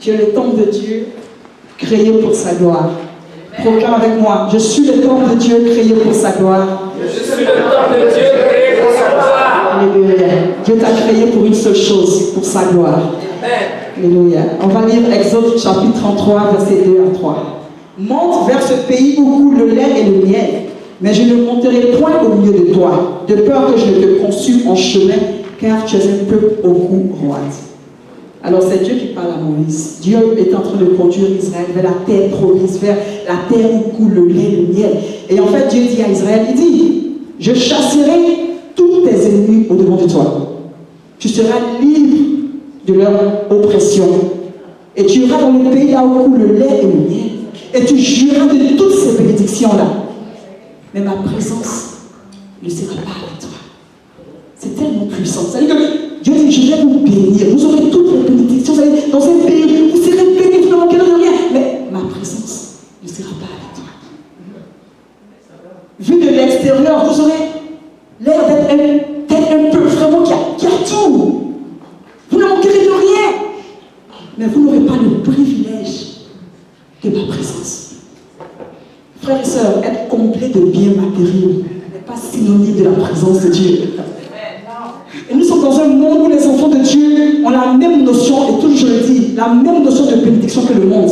Tu es le temple de Dieu, créé pour sa gloire. Proclame avec moi, je suis le temple de Dieu, créé pour sa gloire. Je suis le temple de Dieu, créé pour sa gloire. Alléluia. Dieu t'a créé pour une seule chose, pour sa gloire. Alléluia. On va lire Exode chapitre 33, versets 2 à 3. Monte vers ce pays où coule le lait et le miel, mais je ne monterai point au milieu de toi, de peur que je ne te consume en chemin, car tu es un peuple au cou roide. Alors c'est Dieu qui parle à Moïse. Dieu est en train de conduire Israël vers la terre promise, vers la terre où coule le lait et le miel. Et en fait, Dieu dit à Israël, il dit, je chasserai tous tes ennemis au-devant de toi. Tu seras libre de leur oppression. Et tu iras dans le pays là où coule le lait et le miel. Et tu jureras de toutes ces bénédictions-là. Mais ma présence ne sera pas avec toi. C'est tellement puissant. C'est-à-dire que Dieu dit, je vais vous bénir. Vous aurez toutes les bénédictions. Vous allez dans un pays, vous serez bénis, vous ne manquerez de rien. Mais ma présence ne sera pas avec toi. Vu de l'extérieur, vous aurez l'air d'être un peu vraiment qui a tout. Vous ne manquerez de rien. Mais vous n'aurez pas le privilège de ma présence. Frères et sœurs, être complet de biens matériels n'est pas synonyme de la présence de Dieu. Et nous sommes dans un monde où les enfants de Dieu ont la même notion, et toujours je le dis, la même notion de bénédiction que le monde.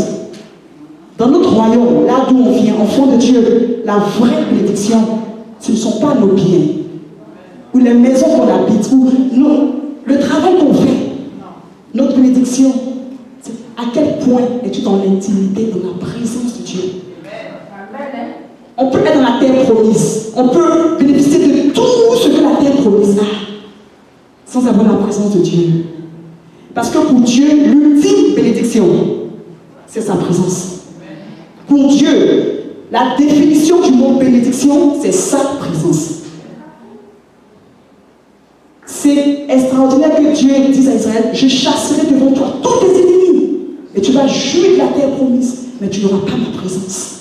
Dans notre royaume, là d'où on vient, enfants de Dieu, la vraie bénédiction, ce ne sont pas nos biens, ou les maisons qu'on habite, ou le travail qu'on fait. Notre bénédiction, c'est à quel point es-tu dans l'intimité, dans la présence de Dieu. On peut être dans la terre promise, on peut bénéficier de tout ce que la terre promise a, sans avoir la présence de Dieu. Parce que pour Dieu, l'ultime bénédiction, c'est sa présence. Pour Dieu, la définition du mot bénédiction, c'est sa présence. C'est extraordinaire que Dieu dise à Israël, je chasserai devant toi tous tes ennemis. Et tu vas jouir de la terre promise, mais tu n'auras pas ma présence.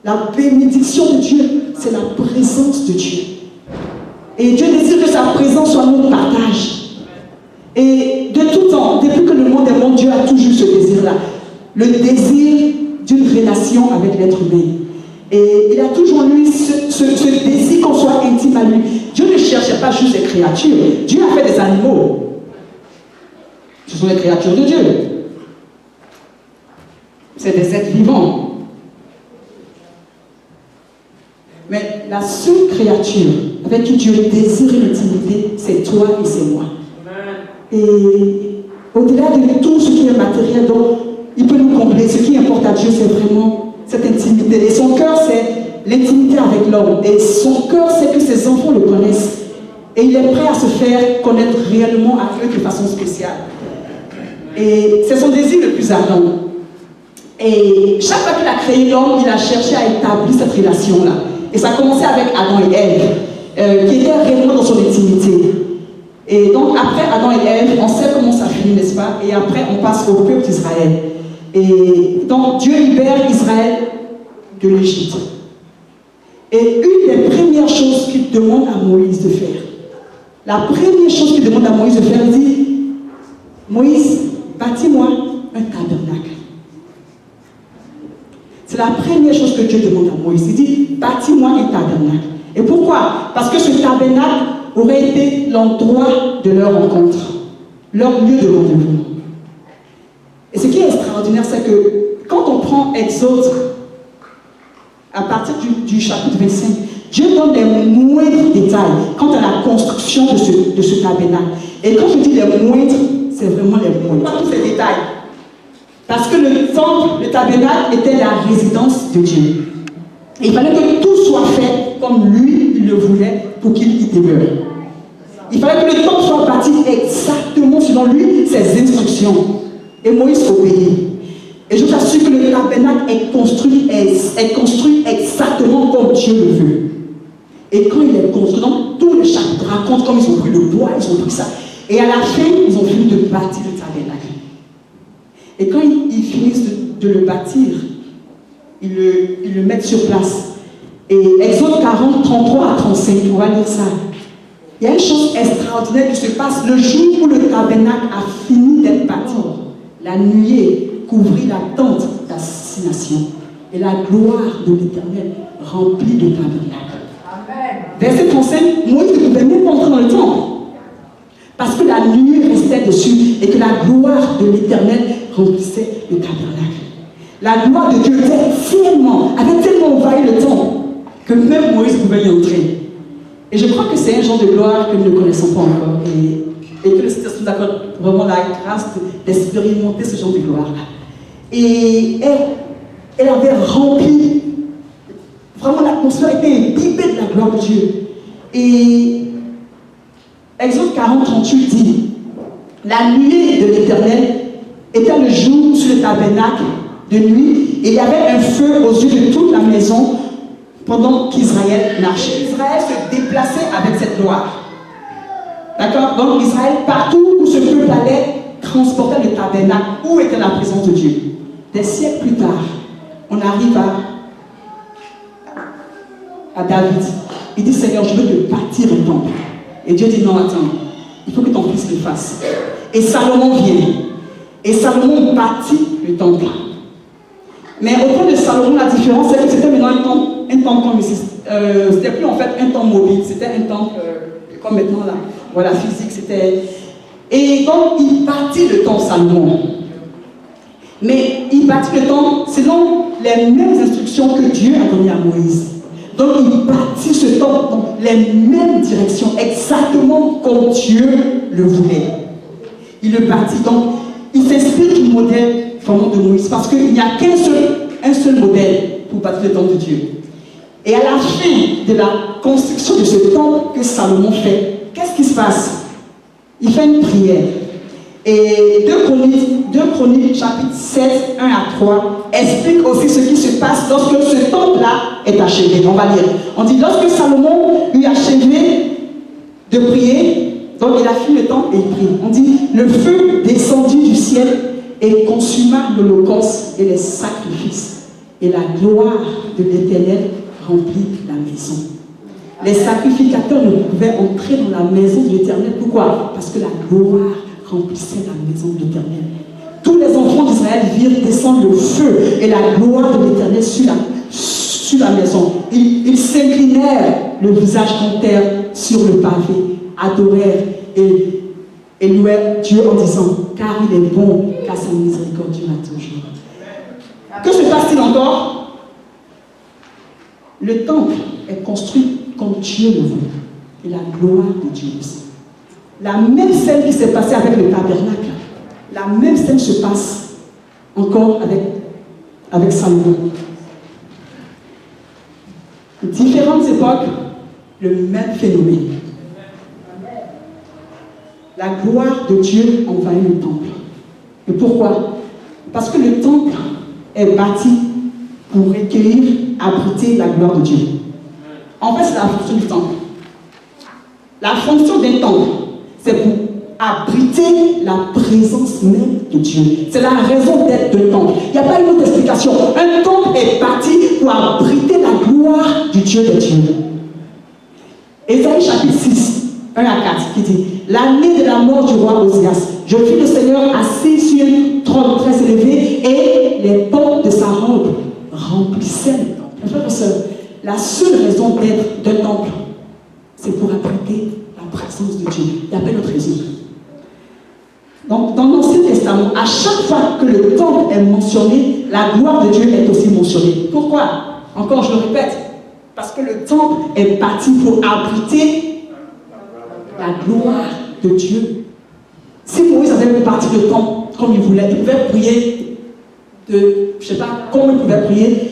La bénédiction de Dieu, c'est la présence de Dieu. Et Dieu désire que sa présence soit notre partage. Et de tout temps, depuis que le monde est monde, Dieu a toujours ce désir-là. Le désir d'une relation avec l'être humain. Et il a toujours en lui ce désir qu'on soit intime à lui. Dieu ne cherchait pas juste des créatures. Dieu a fait des animaux. Ce sont les créatures de Dieu. C'est des êtres vivants. Mais la seule créature avec qui Dieu désire l'intimité, c'est toi et c'est moi. Et au-delà de tout ce qui est matériel, donc il peut nous combler. Ce qui importe à Dieu, c'est vraiment cette intimité. Et son cœur, c'est l'intimité avec l'homme. Et son cœur, c'est que ses enfants le connaissent. Et il est prêt à se faire connaître réellement à eux de façon spéciale. Et c'est son désir le plus ardent. Et chaque fois qu'il a créé l'homme, il a cherché à établir cette relation-là. Et ça a commencé avec Adam et Ève, qui étaient réellement dans son intimité. Et donc, après Adam et Ève, on sait comment ça finit, n'est-ce pas? Et après, on passe au peuple d'Israël. Et donc, Dieu libère Israël de l'Égypte. Et une des premières choses qu'il demande à Moïse de faire, la première chose qu'il demande à Moïse de faire, il dit, Moïse, bâtis-moi un tabernacle. C'est la première chose que Dieu demande à Moïse. Il dit, bâtis-moi un tabernacle. Et pourquoi? Parce que ce tabernacle aurait été l'endroit de leur rencontre, leur lieu de rendez-vous. Et ce qui est extraordinaire, c'est que quand on prend Exode, à partir du chapitre 25, Dieu donne les moindres détails quant à la construction de ce tabernacle. Et quand je dis les moindres, c'est vraiment les moindres. Pas tous ces détails. Parce que le temple, le tabernacle était la résidence de Dieu. Et il fallait que tout soit fait comme lui, il le voulait pour qu'il y demeure. Il fallait que le temple soit bâti exactement selon lui, ses instructions. Et Moïse obéit. Et je t'assure que le tabernacle est construit exactement comme Dieu le veut. Et quand il est construit, donc tous les chapitres racontent comme ils ont pris le bois, ils ont pris ça. Et à la fin, ils ont fini de bâtir le tabernacle. Et quand ils finissent de le bâtir, ils le mettent sur place. Et Exode 40, 33 à 35, on va lire ça. Il y a une chose extraordinaire qui se passe le jour où le tabernacle a fini d'être bâti. La nuée couvrit la tente d'assignation et la gloire de l'Éternel remplit le tabernacle. Verset 35, Moïse ne pouvait même pas entrer dans le temple parce que la nuée restait dessus et que la gloire de l'Éternel remplissait le tabernacle. La gloire de Dieu avait tellement envahi le temple que même Moïse pouvait y entrer. Et je crois que c'est un genre de gloire que nous ne connaissons pas encore et que le Seigneur nous accorde vraiment la grâce d'expérimenter ce genre de gloire-là. Et elle avait rempli, vraiment l'atmosphère était imbibée de la gloire de Dieu. Et Exode 40, 38 dit, la nuée de l'Éternel était le jour sur le tabernacle de nuit, et il y avait un feu aux yeux de toute la maison pendant qu'Israël marchait. Israël se déplaçait avec cette gloire. D'accord? Donc Israël, partout où ce peuple allait, transportait le tabernacle. Où était la présence de Dieu? Des siècles plus tard, on arrive à David. Il dit, Seigneur, je veux te bâtir un temple. Et Dieu dit, non, attends, il faut que ton fils le fasse. Et Salomon vient. Et Salomon bâtit le temple. Mais au temps de Salomon, la différence, c'est que c'était maintenant un temple comme ici. C'était plus en fait un temple mobile, c'était un temple comme maintenant là. Voilà, physique, c'était. Et donc, il bâtit le temple Salomon. Mais il bâtit le temple selon les mêmes instructions que Dieu a données à Moïse. Donc, il bâtit ce temple dans les mêmes directions, exactement comme Dieu le voulait. Il le bâtit. Donc, il s'inspire du modèle vraiment de Moïse, parce qu'il n'y a un seul modèle pour bâtir le temple de Dieu. Et à la fin de la construction de ce temple que Salomon fait, qu'est-ce qui se passe? Il fait une prière. Et 2 Chroniques, chapitre 7, 1 à 3, explique aussi ce qui se passe lorsque ce temple-là est achevé. On va lire. On dit, lorsque Salomon eut achevé de prier, donc il a fini le temple et il prie. On dit, le feu descendit du ciel et consuma l'holocauste et les sacrifices. Et la gloire de l'Éternel remplit la maison. Les sacrificateurs ne pouvaient entrer dans la maison de l'Éternel. Pourquoi? Parce que la gloire remplissait la maison de l'Éternel. Tous les enfants d'Israël virent descendre le feu et la gloire de l'Éternel sur la maison. Ils s'inclinèrent, le visage contre terre, sur le pavé, adorèrent et louèrent Dieu en disant, car il est bon, car sa miséricorde dure toujours. Que se passe-t-il encore? Le temple est construit comme Dieu le veut. Et la gloire de Dieu aussi. La même scène qui s'est passée avec le tabernacle, la même scène se passe encore avec Salomon. Différentes époques, le même phénomène. La gloire de Dieu envahit le temple. Et pourquoi? Parce que le temple est bâti pour recueillir, abriter la gloire de Dieu. En fait, c'est la fonction du temple. La fonction d'un temple, c'est pour abriter la présence même de Dieu. C'est la raison d'être d'un temple. Il n'y a pas une autre explication. Un temple est bâti pour abriter la gloire du Dieu des dieux. Ésaïe chapitre 6, 1 à 4, qui dit, l'année de la mort du roi Osias, je vis le Seigneur assis sur un trône très élevé et les portes de sa robe remplissaient le temple. Frères et sœurs, la seule raison d'être d'un temple, c'est pour abriter la présence de Dieu. Il n'y a pas d'autre raison. Donc, dans l'Ancien Testament, à chaque fois que le temple est mentionné, la gloire de Dieu est aussi mentionnée. Pourquoi? Encore, je le répète, parce que le temple est bâti pour abriter la gloire de Dieu. Si Moïse avait bâti le temple comme il voulait, il pouvait prier je ne sais pas comment il pouvait prier.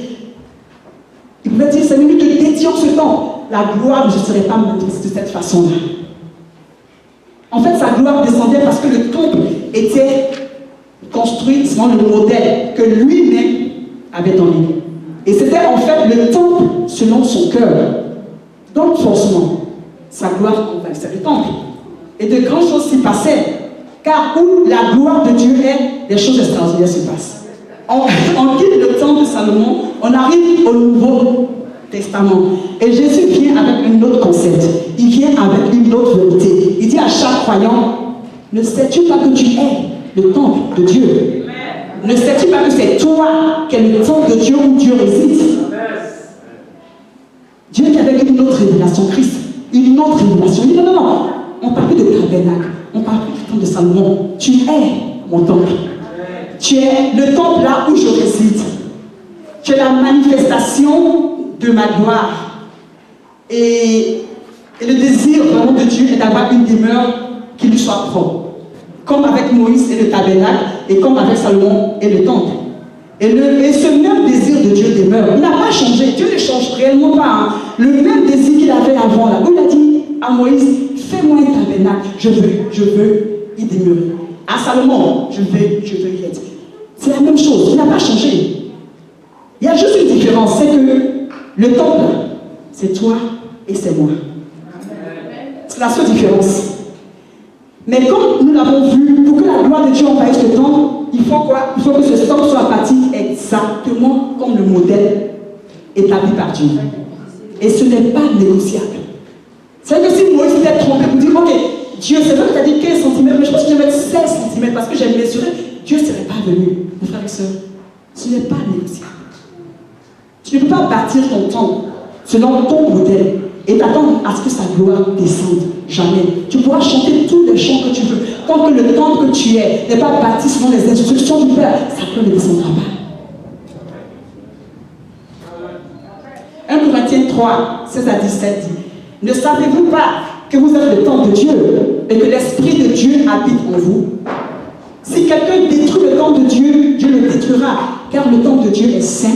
Il pouvait dire, Seigneur, nous te dédions ce temple. La gloire ne serait pas manifestée de cette façon-là. En fait, sa gloire descendait parce que le temple était construit selon le modèle que lui-même avait donné. Et c'était en fait le temple selon son cœur. Donc, forcément, sa gloire envahissait le temple. Et de grandes choses s'y passaient. Car où la gloire de Dieu est, des choses extraordinaires se passent. On quitte le temps de Salomon, on arrive au Nouveau Testament. Et Jésus vient avec un autre concept. Il vient avec une autre vérité. Il dit à chaque croyant, ne sais-tu pas que tu es le temple de Dieu? Ne sais-tu pas que c'est toi qui es le temple de Dieu où Dieu réside? Dieu qui avait une autre révélation, Christ, une autre révélation. Il dit non, non, non, on ne parle plus de tabernacle, on parle plus du temple de Salomon. Tu es mon temple. Tu es le temple là où je réside. Tu es la manifestation de ma gloire. Et le désir vraiment de Dieu est d'avoir une demeure qui lui soit propre. Comme avec Moïse et le tabernacle, et comme avec Salomon et le temple. Et ce même désir de Dieu demeure. Il n'a pas changé. Dieu ne change réellement pas. Hein. Le même désir qu'il avait avant, là, où il a dit à Moïse, fais-moi un tabernacle. Je veux y demeurer. À Salomon, je veux y être. C'est la même chose. Il n'a pas changé. Il y a juste une différence. C'est que le temple, c'est toi et c'est moi. C'est la seule différence. Mais comme nous l'avons vu, pour que la gloire de Dieu envahisse le temple, il faut quoi? Il faut que ce temple soit bâti exactement comme le modèle établi par Dieu. Et ce n'est pas négociable. C'est que si Moïse s'était trompé pour dire, ok, Dieu, c'est vrai que tu as dit 15 cm, mais je pense que je vais mettre 16 cm parce que j'ai mesuré, Dieu ne serait pas venu. Mes frères et sœurs, ce n'est pas négociable. Tu ne peux pas bâtir ton temple selon ton modèle et t'attendre à ce que sa gloire descende. Jamais. Tu pourras chanter tous les chants que tu veux. Tant que le temple que tu es n'est pas bâti selon les instructions du Père, sa gloire ne descendra pas. 1 Corinthiens 3, 16 à 17 dit: ne savez-vous pas que vous êtes le temple de Dieu et que l'Esprit de Dieu habite en vous? Si quelqu'un détruit le temple de Dieu, Dieu le détruira, car le temple de Dieu est saint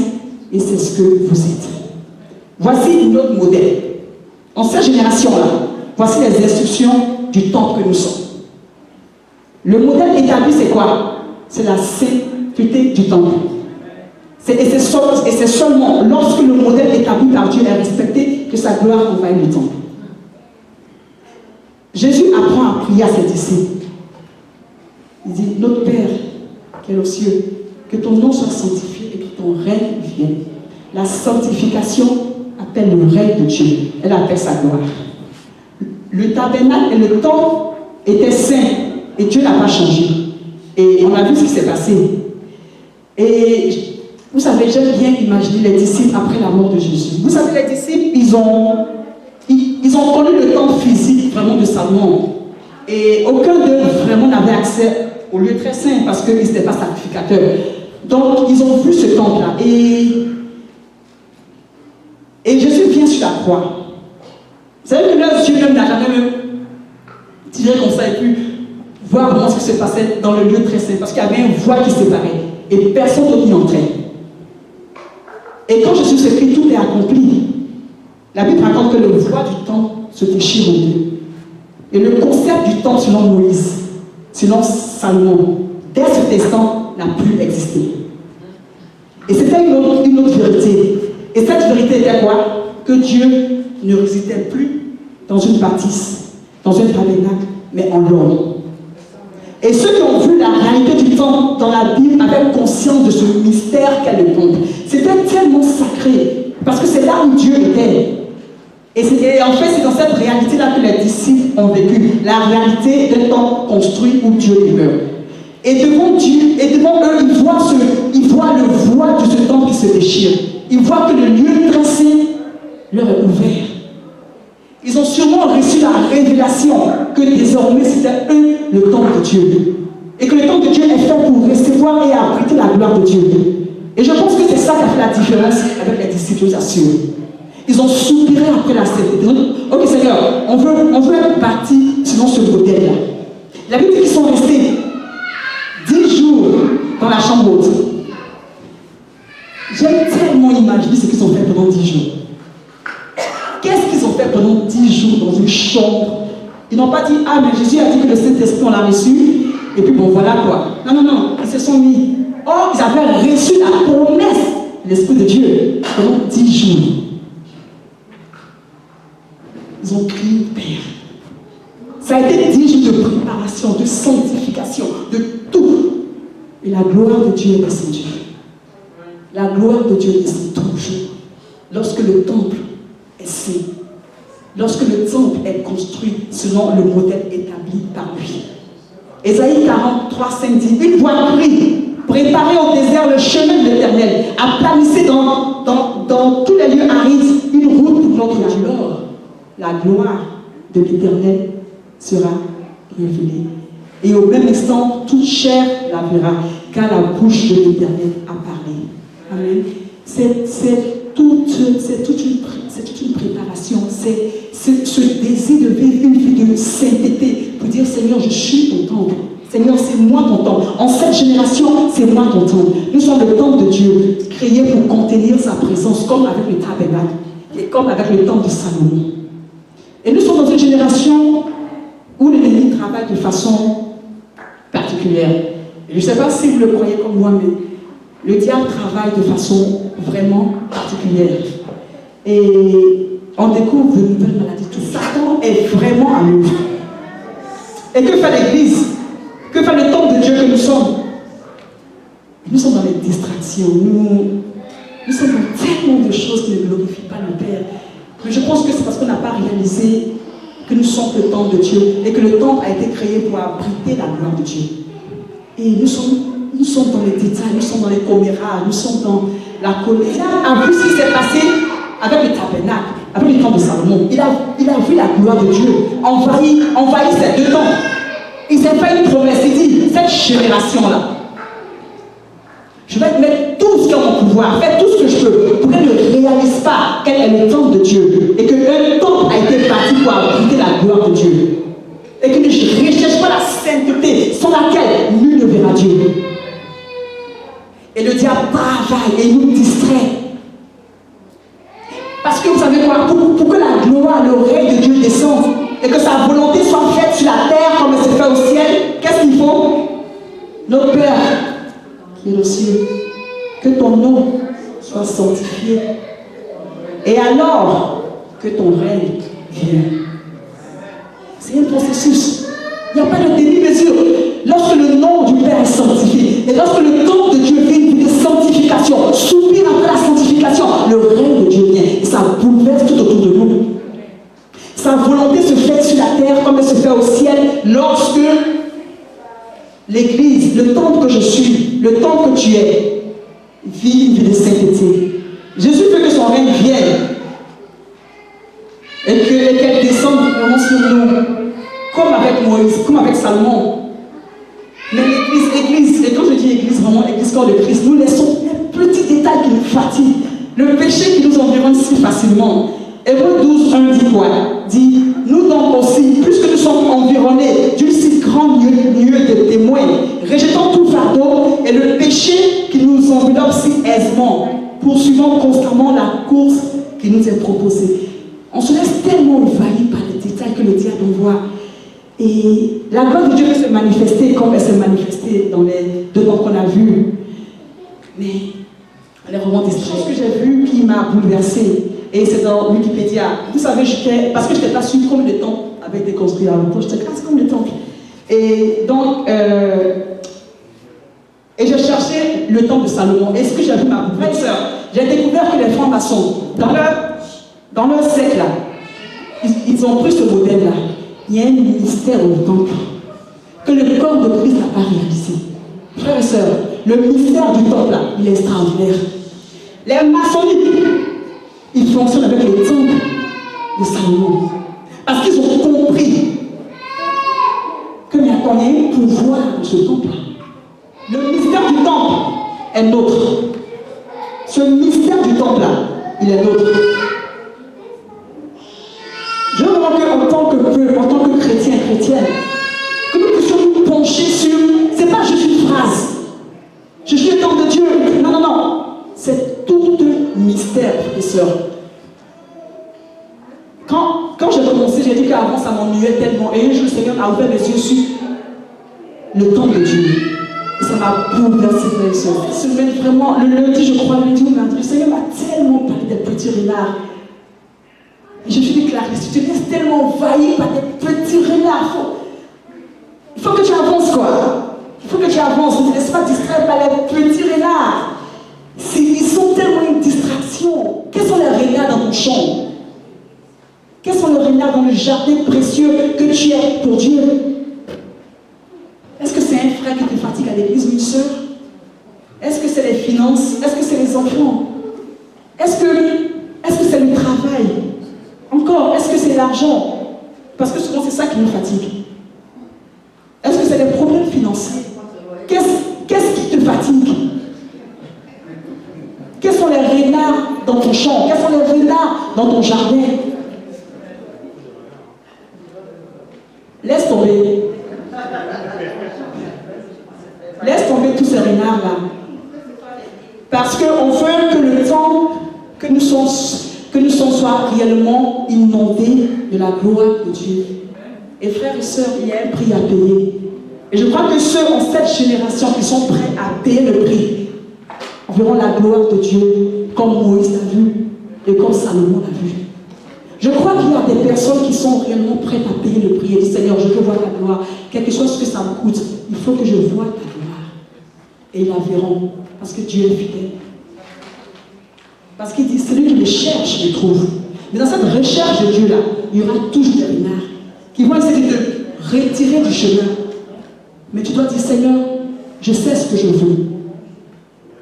et c'est ce que vous êtes. Voici notre modèle. En cette génération-là, voici les instructions du temple que nous sommes. Le modèle établi, c'est quoi? C'est la sainteté du temple. Et c'est seulement lorsque le modèle établi par Dieu est respecté que sa gloire envahit le temple. Jésus apprend à prier à ses disciples. Il dit: notre Père qui est aux cieux, que ton nom soit sanctifié et que ton règne vienne. La sanctification appelle le règne de Dieu. Elle appelle sa gloire. Le tabernacle et le temple étaient saints et Dieu n'a pas changé. Et on a vu ce qui s'est passé. Et vous savez, j'aime bien imaginer les disciples après la mort de Jésus. Vous savez, les disciples, ils ont connu le temple physique vraiment de Salomon. Et aucun d'eux vraiment n'avait accès au lieu très saint parce qu'ils n'étaient pas sacrificateurs. Donc, ils ont vu ce temple-là. Et Jésus vient sur la croix. Vous savez que leurs yeux n'a jamais même tiré comme ça et pu voir vraiment ce qui se passait dans le lieu très saint. Parce qu'il y avait un voile qui séparait. Et personne d'autre n'y entrait. Et quand Jésus s'écrit, tout est accompli. La Bible raconte que le voile du temple se déchire en deux. Et le concept du temple selon Moïse, selon Salomon, dès cet instant, n'a plus existé. Et c'était une autre vérité. Et cette vérité était quoi? Que Dieu ne résidait plus dans une bâtisse, dans un tabernacle, mais en l'homme. Et ceux qui ont vu la réalité du temple dans la Bible avaient conscience de ce mystère qu'est le temple. C'était tellement sacré, parce que c'est là où Dieu était. Et en fait, c'est dans cette réalité-là que les disciples ont vécu. La réalité d'un temple construit où Dieu demeure. Et devant Dieu, et devant eux, ils voient le voile de ce temple qui se déchire. Ils voient que le lieu très saint leur est ouvert. Ils ont sûrement reçu la révélation que désormais c'était eux le temple de Dieu. Et que le temple de Dieu est fait pour recevoir et abriter la gloire de Dieu. Et je pense que c'est ça qui a fait la différence avec les disciples, je vous assure. Ils ont soupiré après la sainteté. Ok Seigneur, on veut être bâti selon ce modèle-là. La Bible dit qu'ils sont restés 10 jours dans la chambre haute. J'aime tellement imaginer ce qu'ils ont fait pendant 10 jours. Qu'est-ce qu'ils ont fait pendant 10 jours dans une chambre? Ils n'ont pas dit: ah, mais Jésus a dit que le Saint-Esprit, on l'a reçu, et puis bon, voilà quoi. Non, non, non, ils se sont mis. Oh, ils avaient reçu la promesse de l'Esprit de Dieu pendant 10 jours. Ils ont crié: Père. Ça a été 10 jours de préparation, de sanctification, de tout. Et la gloire de Dieu est descendue. La gloire de Dieu descend toujours. Lorsque le temple est saint, lorsque le temple est construit selon le modèle établi par lui. Ésaïe 43, 5 dit: une voix crie, Préparez au désert le chemin de l'Éternel. Aplanissez dans tous les lieux arides une route pour notre Dieu. Alors, la gloire de l'Éternel sera révélée. Et au même instant, toute chair la verra, car la bouche de l'Éternel a parlé. Amen. C'est toute une préparation. C'est ce désir de vivre une vie de sainteté pour dire Seigneur, je suis ton temple. Seigneur, c'est moi ton temple. En cette génération, c'est moi ton temple. Nous sommes le temple de Dieu, créé pour contenir sa présence, comme avec le tabernacle et comme avec le temple de Salomon. Et nous sommes dans une génération où l'ennemi travaille de façon particulière. Et je ne sais pas si vous le croyez comme moi, mais le diable travaille de façon vraiment particulière. Et on découvre de nouvelles maladies. Tout Satan est vraiment à l'œuvre. Et que fait l'Église? Que fait le temple de Dieu que nous sommes? Nous sommes dans les distractions. Nous sommes dans tellement de choses qui ne glorifient pas le Père. Mais je pense que c'est parce qu'on n'a pas réalisé que nous sommes le temple de Dieu et que le temple a été créé pour abriter la gloire de Dieu. Et nous sommes dans les détails, nous sommes dans les commérages, nous sommes dans la colère. En plus, ce qui s'est passé avec le tabernacle, avec le temple de Salomon, il a vu la gloire de Dieu envahir ces deux temples. Il s'est fait une promesse, il dit, cette génération-là, je vais mettre tout ce qui est en mon pouvoir, faire tout ce que je peux pour qu'elle ne réalise pas qu'elle est le temple de Dieu et qu'un temple a été bâti pour abriter la gloire de Dieu. Et que ne recherche pas la sainteté sans laquelle nul ne verra Dieu. Et le diable travaille et nous distrait. Parce que vous savez quoi, pour que la gloire, le règne de Dieu descende et que sa volonté soit faite sur la terre comme elle se fait au ciel, qu'est-ce qu'il faut? Notre Père qui est aux cieux, que ton nom soit sanctifié. Et alors que ton règne vienne. C'est un processus. Il n'y a pas de demi-mesure. Lorsque le nom du Père est sanctifié, et lorsque le temple de Dieu vient une vie de sanctification, soupire après la sanctification, le règne de Dieu vient. Et ça bouleverse tout autour de nous. Sa volonté se fait sur la terre comme elle se fait au ciel lorsque l'Église, le temple que je suis, le temple que tu es, vit une vie de sainteté. Jésus veut que son règne vienne et qu'elle descende vraiment sur nous, comme avec Moïse, comme avec Salomon. Mais l'Église, et quand je dis Église, vraiment l'Église corps de Christ, nous laissons les petits détails qui nous fatiguent, le péché qui nous environne si facilement. Hébreux 12, 1 dit quoi? Dit, nous donc aussi, puisque nous sommes environnés d'une si grande nuée de témoins, rejetons tout fardeau et le péché qui nous enveloppe si aisément, poursuivant constamment la course qui nous est proposée. On se laisse tellement envahir par les détails que le diable envoie. Et la gloire de Dieu peut se manifester comme elle s'est manifestée dans les deux temps qu'on a vus. Mais elle est vraiment distraite. Ce que j'ai vu qui m'a bouleversée, et c'est dans Wikipédia. Vous savez, parce que je n'étais pas sûre combien de temps avait été construit avant. J'étais combien de temps. Et donc, et je cherchais le temple de Salomon. Et ce que j'ai vu m'a bouleversée. J'ai découvert que les francs-maçons, dans leur siècle, là, ils ont pris ce modèle-là. Il y a un ministère au temple que le corps de Christ n'a pas réalisé. Frères et sœurs, le ministère du temple, là, il est extraordinaire. Les maçonniques, ils fonctionnent avec le temple de Salomon. Parce qu'ils ont compris qu'il y a un pouvoir dans ce temple. Le mystère du temple est nôtre. Ce mystère du temple-là, il est nôtre. Je veux vraiment qu'en tant que peuple, en tant que chrétien et chrétienne, que nous puissions nous pencher sur. C'est pas juste une phrase. Je suis le temple de Dieu. Non, non, non. C'est tout un mystère, frères et sœurs. Quand j'ai commencé, j'ai dit qu'avant ça m'ennuyait tellement. Et un jour, le Seigneur a ouvert les yeux sur le temple de Dieu. Et ça m'a bouleversé, frères et sœurs. Cette semaine, vraiment, le lundi, je crois, le Seigneur m'a tellement parlé des petits renards. Et je me suis dit, Clarisse, tu te laisses tellement envahir par des petits renards. Il faut que tu avances, quoi. Il faut que tu avances. Ne te laisse pas distraire par les petits renards. Ils sont tellement une distraction. Quels sont les renards dans ton champ? Quels sont les renards dans le jardin précieux que tu es pour Dieu? Est-ce que c'est un frère qui te fatigue à l'église ou une sœur? Est-ce que c'est les finances? Est-ce que c'est les enfants? Est-ce que c'est le travail? Encore, est-ce que c'est l'argent? Parce que souvent c'est ça qui nous fatigue. Est-ce que c'est les problèmes financiers? Qu'est-ce qui te fatigue? Quels sont les renards dans ton champ? Quels sont les renards dans ton jardin? Laisse tomber. Laisse tomber tous ces renards-là. Parce qu'on veut que le temps que nous sommes soit réellement inondés de la gloire de Dieu. Et frères et sœurs, il y a un prix à payer. Et je crois que ceux en cette génération qui sont prêts à payer le prix verront la gloire de Dieu comme Moïse l'a vu et comme Salomon l'a vu. Je crois qu'il y a des personnes qui sont réellement prêtes à payer le prix et dire Seigneur, je veux voir ta gloire. Quelque chose que ça me coûte, il faut que je voie ta gloire. Et ils la verront parce que Dieu est fidèle. Parce qu'il dit celui qui le cherche le trouve. Mais dans cette recherche de Dieu-là, il y aura toujours des renards qui vont essayer de retirer du chemin. Mais tu dois dire Seigneur, je sais ce que je veux.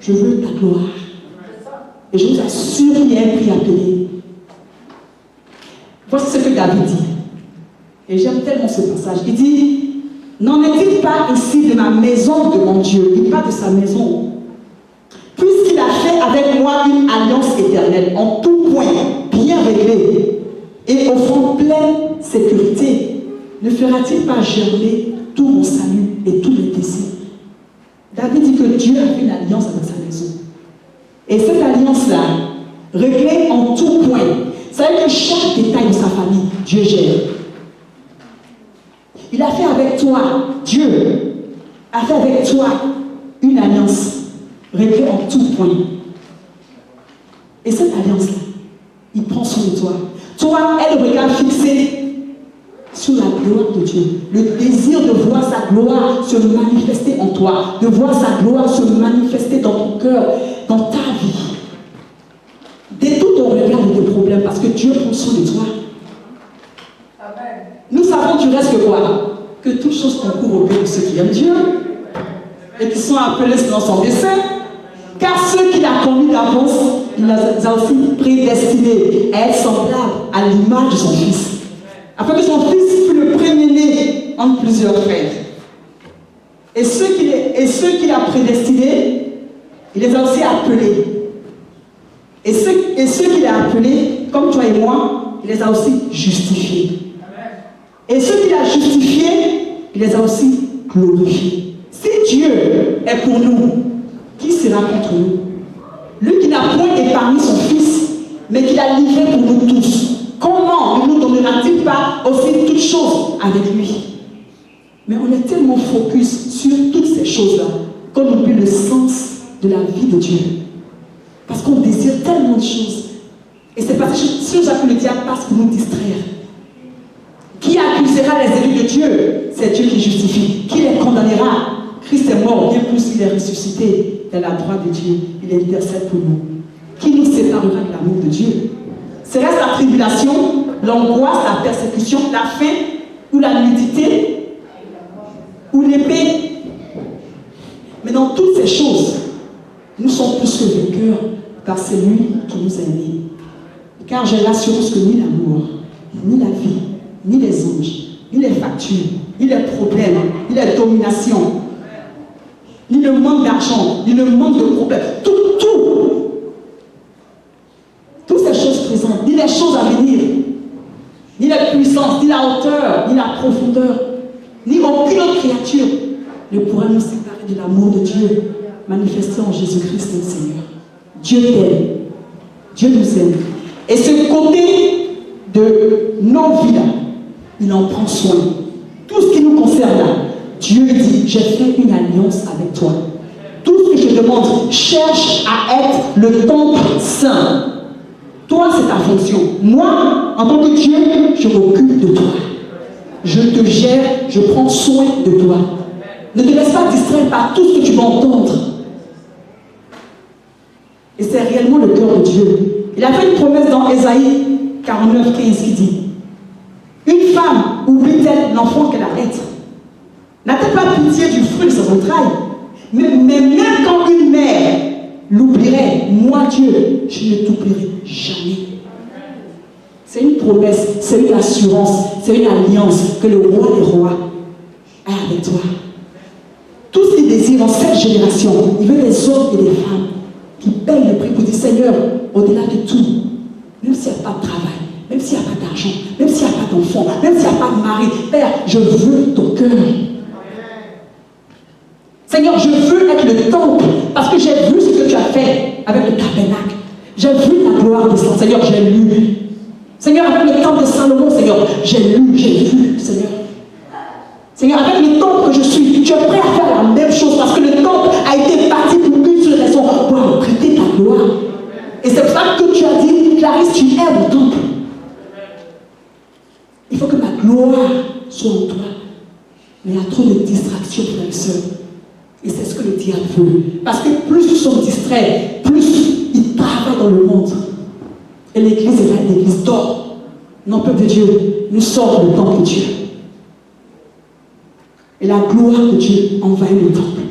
Je veux ta gloire. Et je vous assure qu'il y a un prix à payer. Voici ce que David dit. Et j'aime tellement ce passage. Il dit, n'en est-il pas ici de ma maison de mon Dieu? Il parle de sa maison. Puisqu'il a fait avec moi une alliance éternelle, en tout point, bien réglée, et offrant pleine sécurité, ne fera-t-il pas germer tout mon salut et tous mes désirs? David dit que Dieu a fait une alliance avec sa maison. Et cette alliance-là, réglée en tout point, ça veut dire que chaque détail de sa famille, Dieu gère. Il a fait avec toi, Dieu a fait avec toi une alliance réglée en tout point. Et cette alliance-là, il prend soin de toi. Toi, elle le regard fixé sur la gloire de Dieu. Le désir de voir sa gloire se manifester en toi, de voir sa gloire se manifester dans ton cœur, dans ta vie. Détourne ton regard de tes problèmes parce que Dieu prend soin de toi. Amen. Nous savons du reste que quoi? Que toutes choses concourent au bien de ceux qui aiment Dieu et qui sont appelés selon son dessein. Car ceux qu'il a connus d'avance, il les a aussi prédestinés à être semblables à l'image de son Fils. Afin que son Fils fût le premier-né entre plusieurs frères. Et ceux qu'il a prédestinés, il les a aussi appelés. Et ceux qu'il a appelés, comme toi et moi, il les a aussi justifiés. Et ceux qu'il a justifiés, il les a aussi glorifiés. Si Dieu est pour nous, qui sera contre nous? Lui qui n'a point épargné son Fils, mais qui l'a livré pour nous tous. Comment ne nous donnera-t-il pas aussi toutes choses avec lui? Mais on est tellement focus sur toutes ces choses-là qu'on oublie le sens de la vie de Dieu. Parce qu'on désire tellement de choses. Et c'est parce que ce que le diable passe pour nous distraire. Qui accusera les élus de Dieu? C'est Dieu qui justifie. Qui les condamnera? Christ est mort, bien plus il est ressuscité de la droite de Dieu. Il intercède pour nous. Qui nous séparera de l'amour de Dieu? Serait-ce la tribulation, l'angoisse, la persécution, la faim, ou la nudité, ou l'épée? Mais dans toutes ces choses, nous sommes plus que vainqueurs par celui qui nous a aimés. Car j'ai l'assurance que ni l'amour, ni la vie, ni les anges, ni les factures, ni les problèmes, ni les dominations, ni le manque d'argent, ni le manque de problèmes, toutes ces choses présentes, ni les choses à venir, ni la puissance, ni la hauteur, ni la profondeur, ni aucune autre créature ne pourra nous séparer de l'amour de Dieu manifesté en Jésus-Christ notre Seigneur. Dieu t'aime, Dieu nous aime. Et ce côté de nos vies là, il en prend soin. Tout ce qui nous concerne là, Dieu dit, j'ai fait une alliance avec toi. Tout ce que je demande, cherche à être le temple saint. Toi, c'est ta fonction. Moi, en tant que Dieu, je m'occupe de toi. Je te gère, je prends soin de toi. Ne te laisse pas distraire par tout ce que tu vas entendre. Et c'est réellement le cœur de Dieu. Il a fait une promesse dans Ésaïe 49, 15 qui dit: une femme oublie-t-elle l'enfant qu'elle a être? N'a-t-elle pas pitié du fruit de ses entrailles? Mais même quand une mère l'oublierait, moi Dieu, je ne t'oublierai jamais. C'est une promesse, c'est une assurance, c'est une alliance que le roi des rois a avec toi. Tout ce qu'il désire en cette génération, il veut des hommes et des femmes qui payent le prix pour dire Seigneur, au-delà de tout, même s'il n'y a pas de travail, même s'il n'y a pas d'argent, même s'il n'y a pas d'enfant, même s'il n'y a pas de mari, Père, je veux ton cœur. Seigneur, je veux être le temple parce que j'ai vu ce que tu as fait avec le tabernacle. J'ai vu ta gloire descendre. Seigneur, j'ai lu. Seigneur, avec le temple de Salomon, Seigneur, j'ai lu, j'ai vu, Seigneur. Seigneur, avec le temple que je suis, tu es prêt à faire la même chose parce que le temple a été bâti pour une seule raison, pour abriter ta gloire. Et c'est pour ça que tu as dit, Clarisse, tu es mon temple. Il faut que ma gloire soit en toi. Mais il y a trop de distractions, frères et sœurs. Et c'est ce que le diable veut. Parce que plus nous sommes distraits, plus il travaille dans le monde. Et l'église est là, l'église dort. Non, peuple de Dieu, nous sommes le temple de Dieu. Et la gloire de Dieu envahit le temple.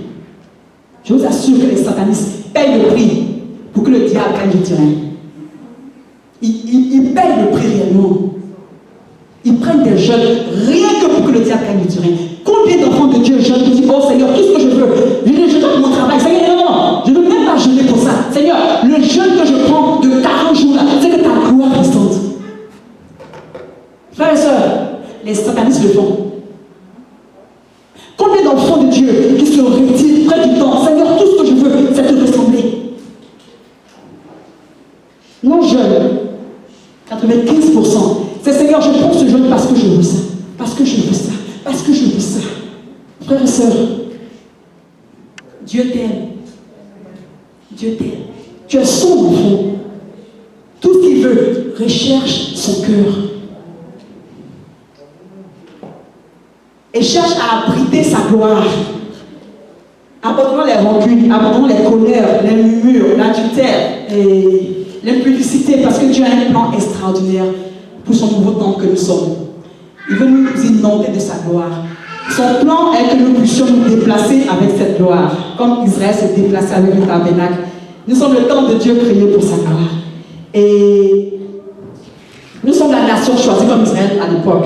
Je vous assure que les satanistes payent le prix pour que le diable gagne du terrain. Ils payent le prix réellement. Ils prennent des jeunes rien que pour que le diable gagne du terrain. Combien d'enfants de Dieu jeûnent pour dire oh Seigneur, tout ce que je veux, je donne mon travail. Seigneur, non, je ne veux même pas jeûner pour ça. Seigneur, le jeûne que je prends de 40 jours là, c'est que ta gloire descende. Frères et sœurs, les satanistes le font. Combien d'enfants de Dieu qui se retirent près du temps, Seigneur, tout ce que je veux, c'est te ressembler. Nos jeunes, 95%, c'est Seigneur, je prends ce jeûne parce que je veux ça, parce que je veux ça, parce que je veux ça. Frères et sœurs, Dieu t'aime. Dieu t'aime. Tu es son enfant. Tout ce qu'il veut, recherche son cœur. Et cherche à abriter sa gloire. Abandonnons les rancunes, abandonnons les colères, les murmures, l'adultère et l'impudicité, parce que Dieu a un plan extraordinaire pour son nouveau temps que nous sommes. Il veut nous inonder de sa gloire. Son plan est que nous puissions nous déplacer avec cette gloire, comme Israël s'est déplacé avec le tabernacle. Nous sommes le temple de Dieu créé pour sa gloire. Et nous sommes la nation choisie comme Israël à l'époque.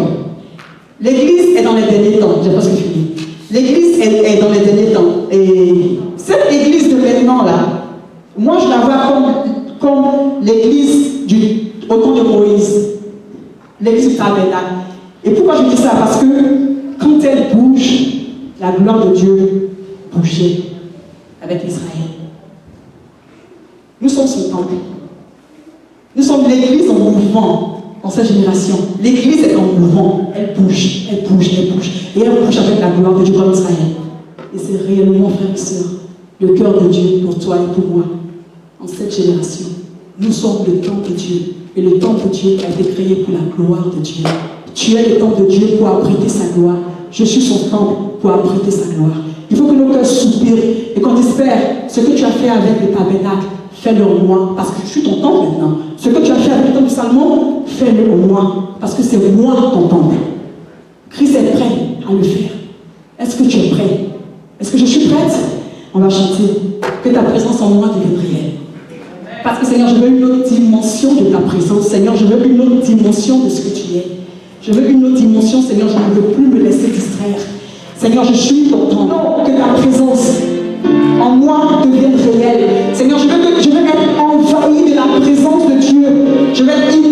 L'église est dans les derniers temps, j'ai presque fini. L'église est dans les derniers temps. Et cette église de maintenant là, moi je la vois comme l'église au temps de Moïse. L'église du tabernacle. Et pourquoi je dis ça? Parce que quand elle bouge, la gloire de Dieu bougeait avec Israël. Nous sommes son temple. Nous sommes l'église en mouvement. Dans cette génération, l'église est en mouvement, elle bouge, elle bouge, elle bouge. Et elle bouge avec la gloire de Dieu comme Israël. Et c'est réellement, frères et sœurs, le cœur de Dieu pour toi et pour moi. En cette génération, nous sommes le temple de Dieu. Et le temple de Dieu a été créé pour la gloire de Dieu. Tu es le temple de Dieu pour abriter sa gloire. Je suis son temple pour abriter sa gloire. Il faut que nos cœurs soupirent et qu'on espère ce que tu as fait avec le tabernacle. Fais-le en moi, parce que je suis ton temple maintenant. Ce que tu as fait avec le temple de Salomon, fais-le en moi, parce que c'est moi ton temple. Christ est prêt à le faire. Est-ce que tu es prêt? Est-ce que je suis prête? On va chanter. Que ta présence en moi devienne réelle. Parce que Seigneur, je veux une autre dimension de ta présence. Seigneur, je veux une autre dimension de ce que tu es. Je veux une autre dimension, Seigneur, je ne veux plus me laisser distraire. Seigneur, je suis ton temple. Que ta présence en moi devienne réelle. Seigneur, je veux être envahi de la présence de Dieu. Je veux être